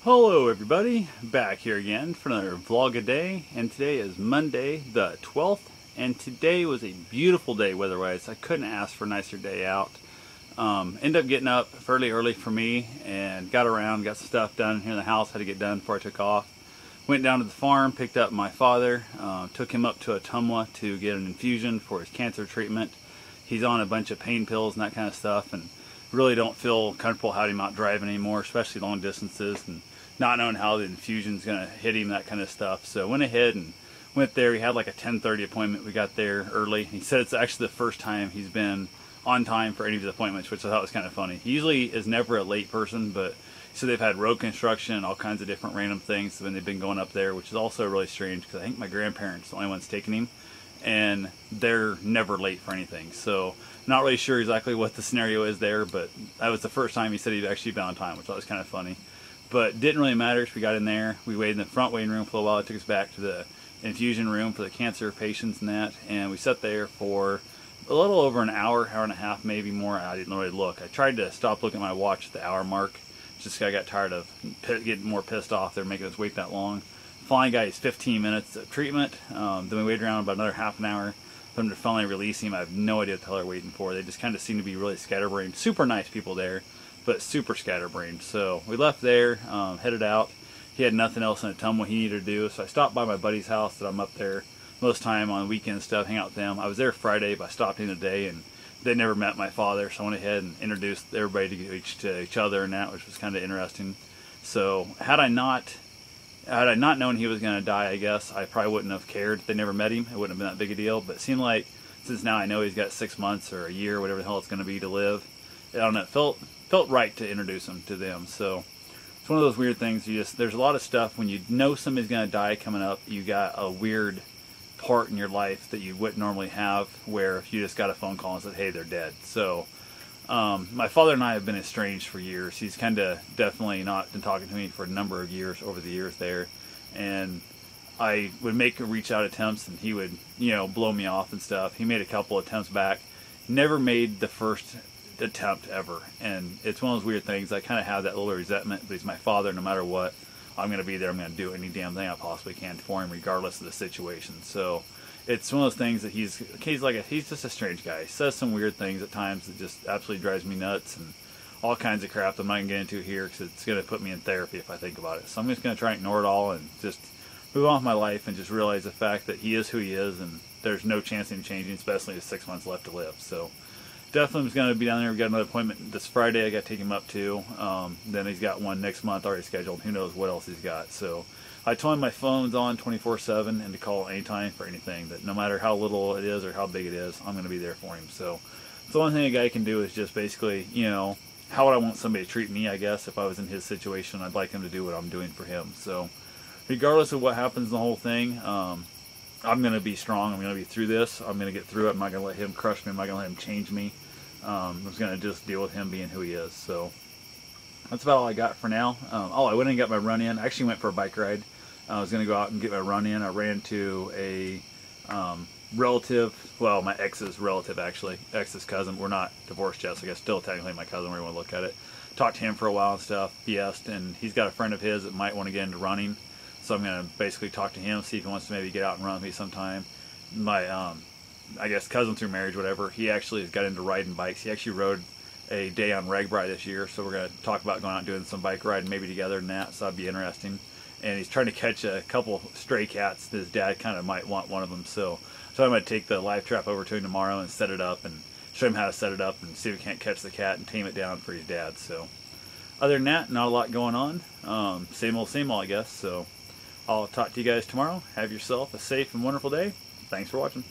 Hello everybody, back here again for another vlog a day, and today is Monday the 12th, and today was a beautiful day weather-wise. I couldn't ask for a nicer day out. Ended up getting up fairly early for me and got around, got some stuff done here in the house, had to get done before I took off. Went down to the farm, picked up my father, took him up to Ottumwa to get an infusion for his cancer treatment. He's on a bunch of pain pills and that kind of stuff, and really don't feel comfortable having him out driving anymore, especially long distances, and not knowing how the infusion's going to hit him, that kind of stuff. So went ahead and went there. He had like a 10:30 appointment. We got there early. He said it's actually the first time he's been on time for any of his appointments, which I thought was kind of funny. He usually is never a late person, but he said they've had road construction and all kinds of different random things when they've been going up there, which is also really strange because I think my grandparents are the only ones taking him, and they're never late for anything. So not really sure exactly what the scenario is there, but that was the first time he said he'd actually been on time, which I thought was kind of funny. But didn't really matter. So we got in there. We waited in the front waiting room for a while. It took us back to the infusion room for the cancer patients and that. And we sat there for a little over an hour, hour and a half, maybe more. I didn't really look. I tried to stop looking at my watch at the hour mark. Just I got tired of getting more pissed off. They're making us wait that long. Finally got his 15 minutes of treatment. Then we waited around about another half an hour for them to finally release him. I have no idea what the hell they're waiting for. They just kind of seem to be really scatterbrained. Super nice people there, but super scatterbrained. So we left there, headed out. He had nothing else in Ottumwa he needed to do, so I stopped by my buddy's house that I'm up there most time on weekend stuff, hang out with them. I was there Friday, but I stopped in today, and they never met my father, so I went ahead and introduced everybody to each other and that, which was kind of interesting. So had I not known he was going to die, I guess I probably wouldn't have cared. They never met him. It wouldn't have been that big a deal, but it seemed like since now I know he's got 6 months or a year, whatever the hell it's going to be to live, I don't know, it felt right to introduce him to them. So it's one of those weird things. There's a lot of stuff when you know somebody's going to die coming up. You got a weird part in your life that you wouldn't normally have, where if you just got a phone call and said, hey, they're dead. So my father and I have been estranged for years. He's kind of definitely not been talking to me for a number of years over the years there, and I would make reach out attempts and he would, blow me off and stuff. He made a couple attempts back, never made the first attempt ever, and it's one of those weird things. I kind of have that little resentment, but he's my father. No matter what, I'm going to be there. I'm going to do any damn thing I possibly can for him, regardless of the situation. So it's one of those things that he's just a strange guy. He says some weird things at times that just absolutely drives me nuts, and all kinds of crap that I'm not going to get into here because it's going to put me in therapy if I think about it. So I'm just going to try and ignore it all and just move on with my life and just realize the fact that he is who he is, and there's no chance of him changing, especially with 6 months left to live. So definitely was going to be down there. We got another appointment this Friday I got to take him up to. Then he's got one next month already scheduled. Who knows what else he's got. So I told him my phone's on 24/7 and to call anytime for anything. That no matter how little it is or how big it is, I'm going to be there for him. So the only thing a guy can do is just basically, how would I want somebody to treat me, I guess, if I was in his situation. I'd like him to do what I'm doing for him. So regardless of what happens in the whole thing, I'm going to be strong. I'm going to be through this. I'm going to get through it. I'm not going to let him crush me. I'm not going to let him change me. I'm just going to just deal with him being who he is. So that's about all I got for now. I went and got my run in. I actually went for a bike ride. I was going to go out and get my run in. I ran to a relative, well, my ex's relative, actually, ex's cousin. We're not divorced yet, so I guess still technically my cousin where you want to look at it. Talked to him for a while and stuff, BS'd, and he's got a friend of his that might want to get into running. So I'm going to basically talk to him, see if he wants to maybe get out and run with me sometime. My, I guess, cousin through marriage, whatever, he actually has got into riding bikes. He actually rode a day on RAGBRAI this year, so we're going to talk about going out and doing some bike riding maybe together and that, so that'd be interesting. And he's trying to catch a couple stray cats. His dad kind of might want one of them, so I'm going to take the live trap over to him tomorrow and set it up and show him how to set it up and see if we can't catch the cat and tame it down for his dad. So other than that, not a lot going on. Same old, I guess. So I'll talk to you guys tomorrow. Have yourself a safe and wonderful day. Thanks for watching.